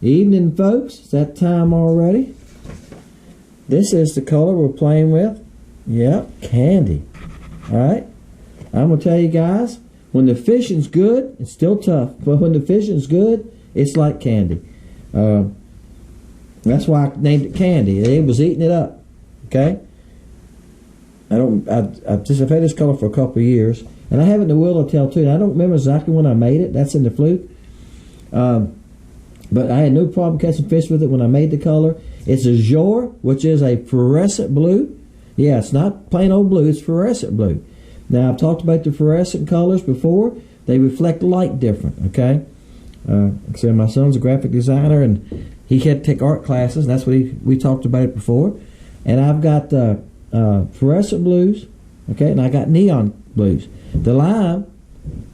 Evening, folks. It's that time already. This is the color we're playing with. Yep, Candy. Alright, I'm going to tell you guys, when the fishing's good, it's still tough. But when the fishing's good, it's like candy. That's why I named it Candy. It was eating it up. Okay? I've had this color for a couple of years. And I have it in the wheel to tell too. I don't remember exactly when I made it. That's in the fluke. But I had no problem catching fish with it when I made the color. It's azure, which is a fluorescent blue. Yeah, it's not plain old blue, it's fluorescent blue. Now, I've talked about the fluorescent colors before. They reflect light different, okay? Like I said, my son's a graphic designer, and he had to take art classes, and that's what we talked about it before. And I've got fluorescent blues, okay, and I got neon blues. The lime,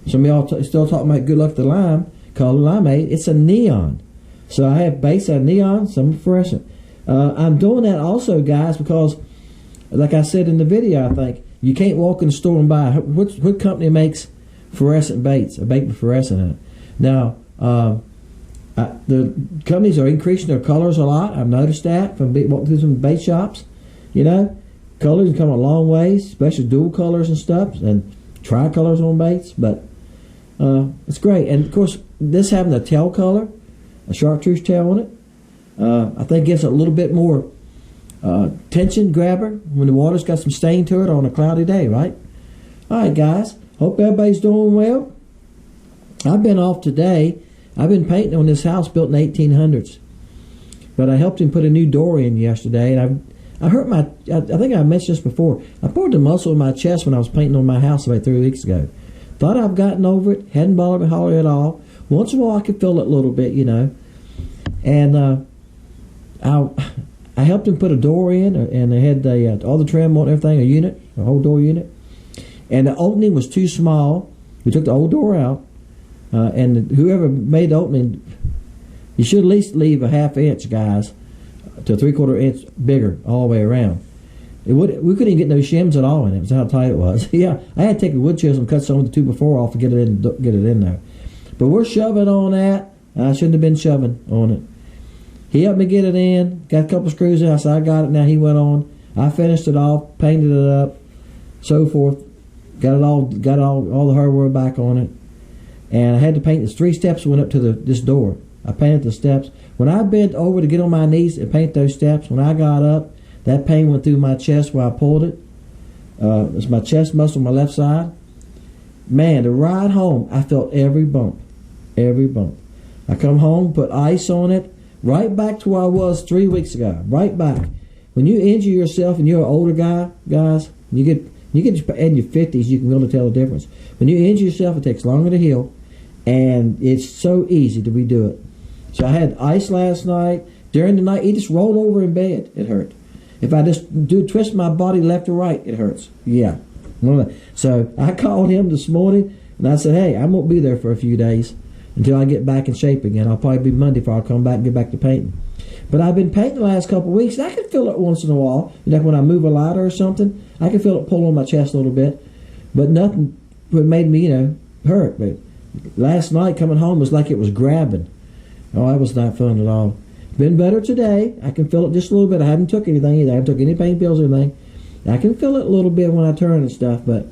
some of y'all still talking about good luck with the lime color limeade, it's a neon. So I have base of neon, some fluorescent. I'm doing that also, guys, because, like I said in the video, I think, you can't walk in the store and buy. What company makes fluorescent baits, a bait with fluorescent in it? Now, the companies are increasing their colors a lot. I've noticed that from walking through some bait shops. You know, colors have come a long ways, especially dual colors and stuff, and tricolors on baits. But it's great. And, of course, this having a tail color, a chartreuse tail on it, I think gives it a little bit more tension grabber when the water's got some stain to it on a cloudy day, right? Alright, guys, hope everybody's doing well. I've been off today. I've been painting on this house built in the 1800s, but I helped him put a new door in yesterday, and I hurt my, I think I mentioned this before, I poured the muscle in my chest when I was painting on my house about 3 weeks ago. Thought I've gotten over it, hadn't bothered me hardly at all. Once in a while I could feel it a little bit, you know, and I helped him put a door in, and they had all the trim on everything, a unit, a whole door unit. And the opening was too small. We took the old door out, and whoever made the opening, you should at least leave a ½ inch, guys, to a 3/4 inch bigger all the way around. We couldn't even get no shims at all in it. That's how tight it was. Yeah, I had to take a wood chisel and cut some of the 2x4 off to get it in there. But we're shoving on that. I shouldn't have been shoving on it. He helped me get it in, got a couple screws in. I said, I got it now. He went on. I finished it off, painted it up, so forth. Got all the hardware back on it. And I had to paint. There's 3 steps went up to this door. I painted the steps. When I bent over to get on my knees and paint those steps, when I got up, that pain went through my chest where I pulled it. It's my chest muscle on my left side. Man, the ride home, I felt every bump. Every bump. I come home, put ice on it, right back to where I was 3 weeks ago. Right back. When you injure yourself and you're an older guy, guys, you get in your 50s, you can really tell the difference. When you injure yourself, it takes longer to heal, and it's so easy to redo it. So I had ice last night. During the night, he just rolled over in bed. It hurt. If I just twist my body left or right, it hurts. Yeah. So I called him this morning, and I said, hey, I won't be there for a few days until I get back in shape again. I'll probably be Monday before I'll come back and get back to painting. But I've been painting the last couple of weeks, and I can feel it once in a while. Like when I move a ladder or something, I can feel it pull on my chest a little bit. But nothing made me, hurt. But last night coming home was like it was grabbing. Oh, that was not fun at all. Been better today. I can feel it just a little bit. I haven't took anything either. I haven't took any pain pills or anything. I can feel it a little bit when I turn and stuff, but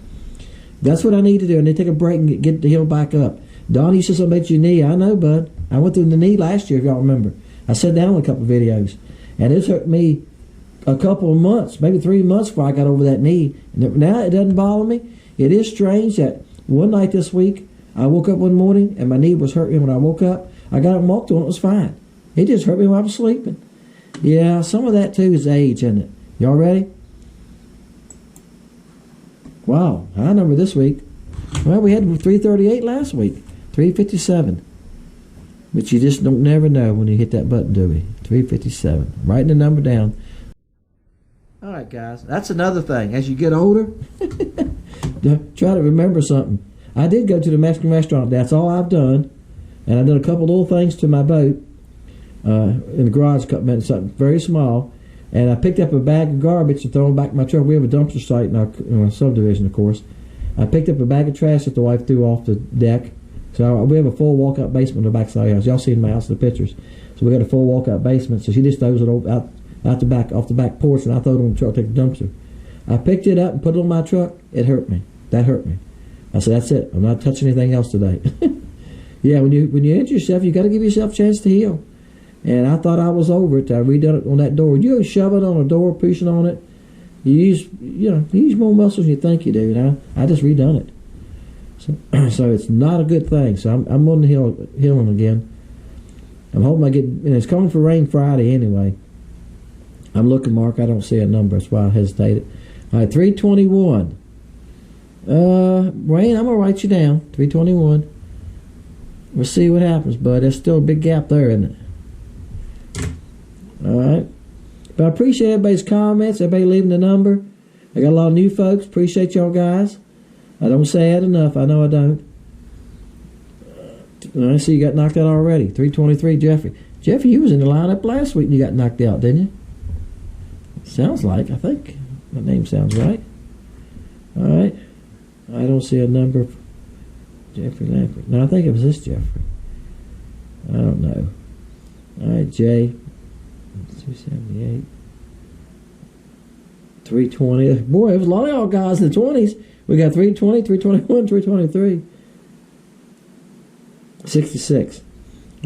that's what I need to do. I need to take a break and get the heel back up. Don, you said something about your knee. I know, bud. I went through the knee last year, if y'all remember. I sat down in a couple of videos, and it took me a couple of months, maybe 3 months before I got over that knee. And now it doesn't bother me. It is strange that one night this week, I woke up one morning, and my knee was hurting when I woke up. I got up and walked on it. It was fine. It just hurt me while I was sleeping. Yeah, some of that, too, is age, isn't it? Y'all ready? Wow, high number this week. Well, we had 338 last week. 357. But you just don't never know when you hit that button, do we? 357. Writing the number down. All right, guys. That's another thing. As you get older, try to remember something. I did go to the Mexican restaurant. That's all I've done. And I've done a couple little things to my boat in the garage, something very small. And I picked up a bag of garbage and thrown it back in my truck. We have a dumpster site in our subdivision, of course. I picked up a bag of trash that the wife threw off the deck. So we have a full walkout basement in the back side of the house. Y'all seen my house in the pictures. So we got a full walkout basement. So she just throws it out the back, off the back porch, and I throw it on the truck, take the dumpster. I picked it up and put it on my truck. It hurt me. That hurt me. I said, that's it. I'm not touching anything else today. Yeah, when you injure yourself, you got to give yourself a chance to heal. And I thought I was over it. I redone it on that door. You shove it on a door, pushing on it. You use more muscles than you think you do. And I just redone it. So it's not a good thing. So I'm on the healing again. I'm hoping I get. And it's coming for rain Friday anyway. I'm looking, Mark. I don't see a number. That's why I hesitated. All right, 321. Rain, I'm gonna write you down. 321. We'll see what happens, bud. There's still a big gap there, isn't it? All right. But I appreciate everybody's comments. Everybody leaving the number. I got a lot of new folks. Appreciate y'all guys. I don't say that enough. I know I don't. I see you got knocked out already. 323, Jeffrey. Jeffrey, you was in the lineup last week and you got knocked out, didn't you? Sounds like. I think that name sounds right. All right. I don't see a number. Jeffrey Lampert. No, I think it was this Jeffrey. I don't know. All right, Jay. 278. 320. Boy, it was a lot of y'all guys in the 20s. We got 320, 321, 323. 66.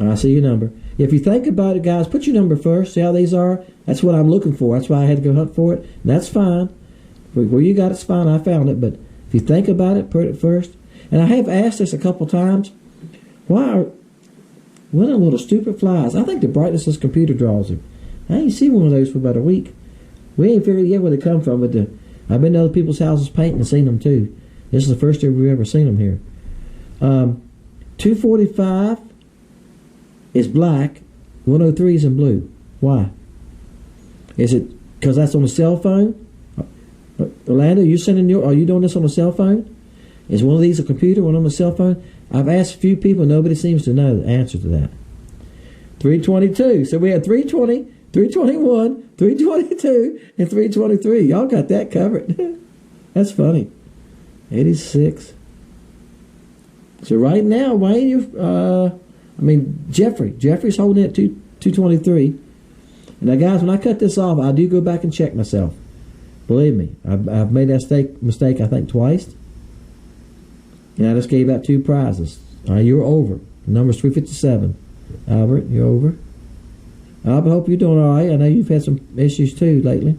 I see your number. If you think about it, guys, put your number first. See how these are? That's what I'm looking for. That's why I had to go hunt for it. And that's fine. Where you got it's fine. I found it. But if you think about it, put it first. And I have asked this a couple times. What are the little stupid flies? I think the brightness of this computer draws them. I ain't seen one of those for about a week. We ain't figured yet where they come from. But I've been to other people's houses painting and seen them too. This is the first time we've ever seen them here. 245 is black. 103 is in blue. Why? Is it because that's on a cell phone? Orlando, are you doing this on a cell phone? Is one of these a computer, one on a cell phone? I've asked a few people, nobody seems to know the answer to that. 322. So we had 320, 321, 322, and 323. Y'all got that covered. That's funny. 86. So right now, Wayne, Jeffrey's holding it at 223. And now, guys, when I cut this off, I do go back and check myself. Believe me, I've made that mistake, I think, twice. And I just gave out 2 prizes. All right, you're over. The number's 357. Albert, you're over. Albert, hope you're doing all right. I know you've had some issues, too, lately.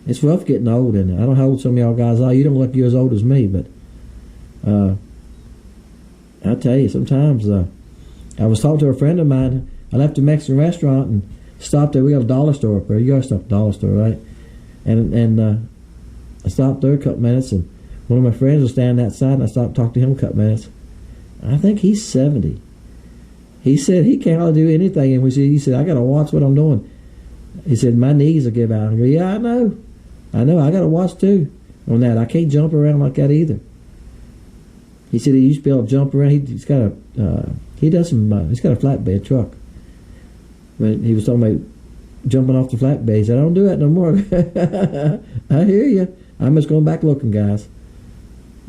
It's rough getting old, isn't it? I don't know how old some of y'all guys are. You don't look as old as me, but I tell you, sometimes I was talking to a friend of mine. I left a Mexican restaurant and stopped there. We got a dollar store up there. You guys stop at the dollar store, right? And I stopped there a couple minutes, and one of my friends was standing outside, and I stopped talking to him a couple minutes. I think he's 70. He said he can't hardly do anything, and he said, I got to watch what I'm doing. He said, my knees will give out. I go, yeah, I know. I got to watch too on that. I can't jump around like that either. He said he used to be able to jump around. He's got a flatbed truck. But he was talking about jumping off the flatbed. He said, I don't do that no more. I hear you. I'm just going back looking, guys.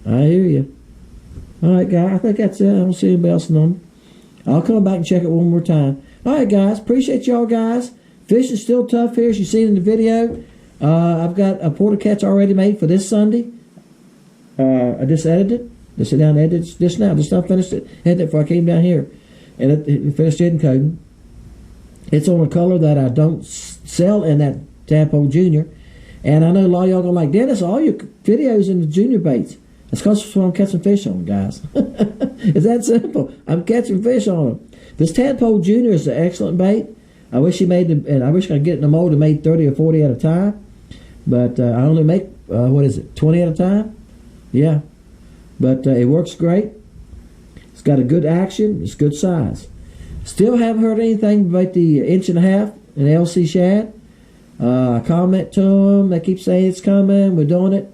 I hear you. All right, guys, I think that's it. I don't see anybody else in them. I'll come back and check it one more time. All right, guys, appreciate y'all, guys. Fishing's still tough here, as you've seen in the video. I've got a porta catch already made for this Sunday. I just edited it. Just sit down and edit it just now. Just not finished it. Edited it before I came down here. And it finished it in coding. It's on a color that I don't sell in that Tadpole Jr. And I know a lot of y'all going to like, Dennis, all your videos in the junior baits. That's because I'm catching fish on them, guys. It's that simple. I'm catching fish on them. This Tadpole Jr. is an excellent bait. I wish I could get in the mold and made 30 or 40 at a time. But I only make, 20 at a time? Yeah. But it works great. It's got a good action. It's good size. Still haven't heard anything about the 1.5 inch in LC shad. I comment to them. They keep saying it's coming. We're doing it.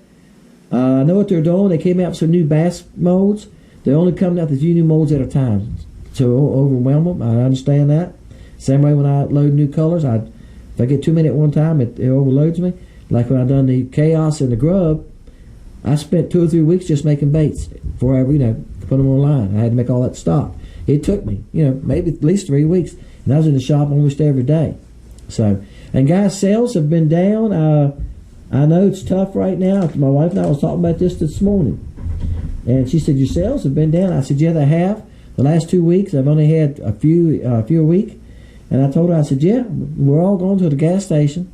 I know what they're doing. They came out with some new bass molds. They're only coming out with a few new molds at a time. So overwhelm them. I understand that. Same way when I load new colors, I If I get too many at one time, it overloads me. Like when I done the chaos and the grub, I spent 2 or 3 weeks just making baits before I, put them online. I had to make all that stock. It took me, maybe at least 3 weeks, and I was in the shop almost every day. So, and guys, sales have been down. I know it's tough right now. My wife and I was talking about this morning, and she said your sales have been down. I said, yeah, they have. The last 2 weeks, I've only had a few a week, and I told her, I said, yeah, we're all going to the gas station,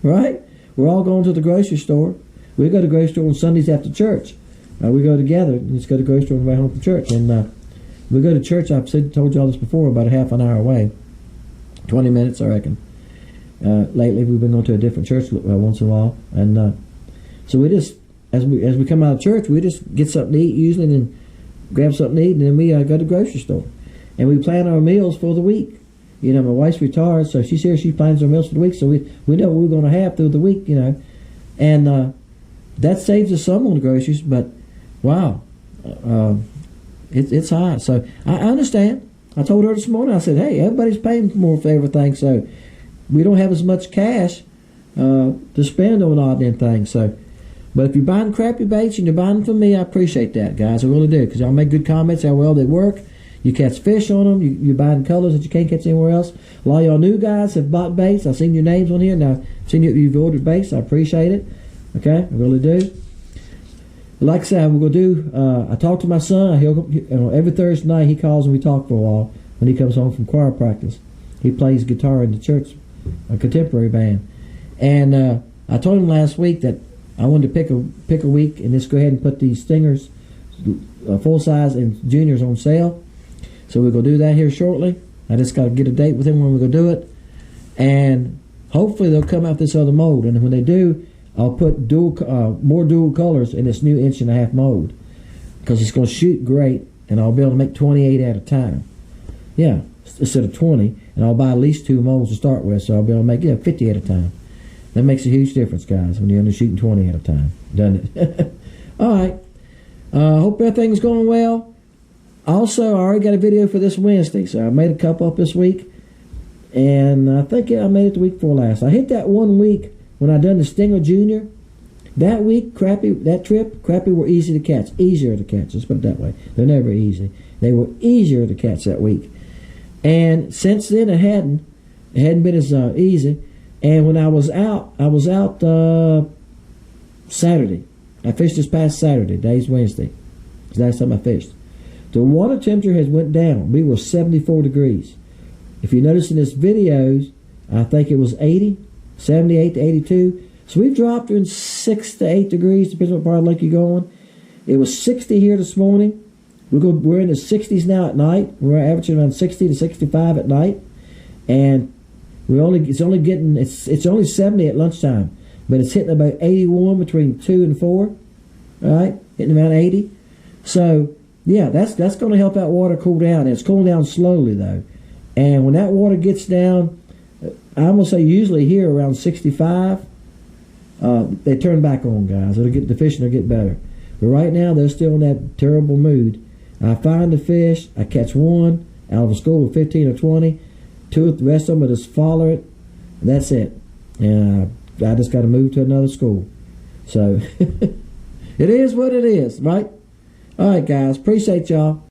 right? We're all going to the grocery store. We go to the grocery store on Sundays after church. We go together and just go to the grocery store and right home from church. And we go to church, I've told you all this before, about a half an hour away. 20 minutes, I reckon. Lately, we've been going to a different church once in a while. And so we just, as we come out of church, we just get something to eat usually, and then grab something to eat, and then we go to the grocery store. And we plan our meals for the week. My wife's retired, so she's here, she plans our meals for the week, so we know what we're going to have through the week, And that saves us some on the groceries, but wow, it's high. So I understand. I told her this morning, I said, hey, everybody's paying more for everything, so we don't have as much cash to spend on odd and things. So, but if you're buying crappy baits and you're buying them from me, I appreciate that, guys. I really do, because y'all make good comments how well they work. You catch fish on them. You're buying colors that you can't catch anywhere else. A lot of y'all new guys have bought baits. I've seen your names on here. Now, I've seen you've ordered baits. I appreciate it. Okay, I really do. Like I said, we're going to do, I talk to my son. Every Thursday night he calls and we talk for a while when he comes home from choir practice. He plays guitar in the church, a contemporary band. And I told him last week that I wanted to pick a week and just go ahead and put these Stingers, full size and juniors, on sale. So we're going to do that here shortly. I just got to get a date with him when we're going to do it. And hopefully they'll come out this other mold. And when they do, I'll put more dual colors in this new 1.5-inch mold, because it's going to shoot great, and I'll be able to make 28 at a time. Yeah, instead of 20, and I'll buy at least 2 molds to start with, so I'll be able to make 50 at a time. That makes a huge difference, guys, when you're only shooting 20 at a time, doesn't it? All right. Hope everything's going well. Also, I already got a video for this Wednesday, so I made a couple up this week, and I think I made it the week before last. I hit that 1 week when I done the Stinger Jr. That week, crappie were easy to catch, easier to catch. Let's put it that way. They're never easy. They were easier to catch that week, and since then it hadn't been as easy. And when I was out Saturday. I fished this past Saturday. Today's Wednesday. It's the last time I fished. The water temperature has went down. We were 74 degrees. If you notice in this videos, I think it was 80, 78 to 82. So we've dropped in 6 to 8 degrees, depends on what part of the lake you're going. It was 60 here this morning. We're in the 60s now at night. We're averaging around 60 to 65 at night. And it's only 70 at lunchtime. But it's hitting about 81 between 2 and 4. All right? Hitting around 80. So yeah, that's going to help that water cool down. It's cooling down slowly, though. And when that water gets down, I'm going to say usually here around 65, they turn back on, guys. The fishing will get better. But right now, they're still in that terrible mood. I find the fish. I catch one out of a school of 15 or 20. The rest of them, I just follow it. And that's it. And I just got to move to another school. So, it is what it is, right? All right, guys. Appreciate y'all.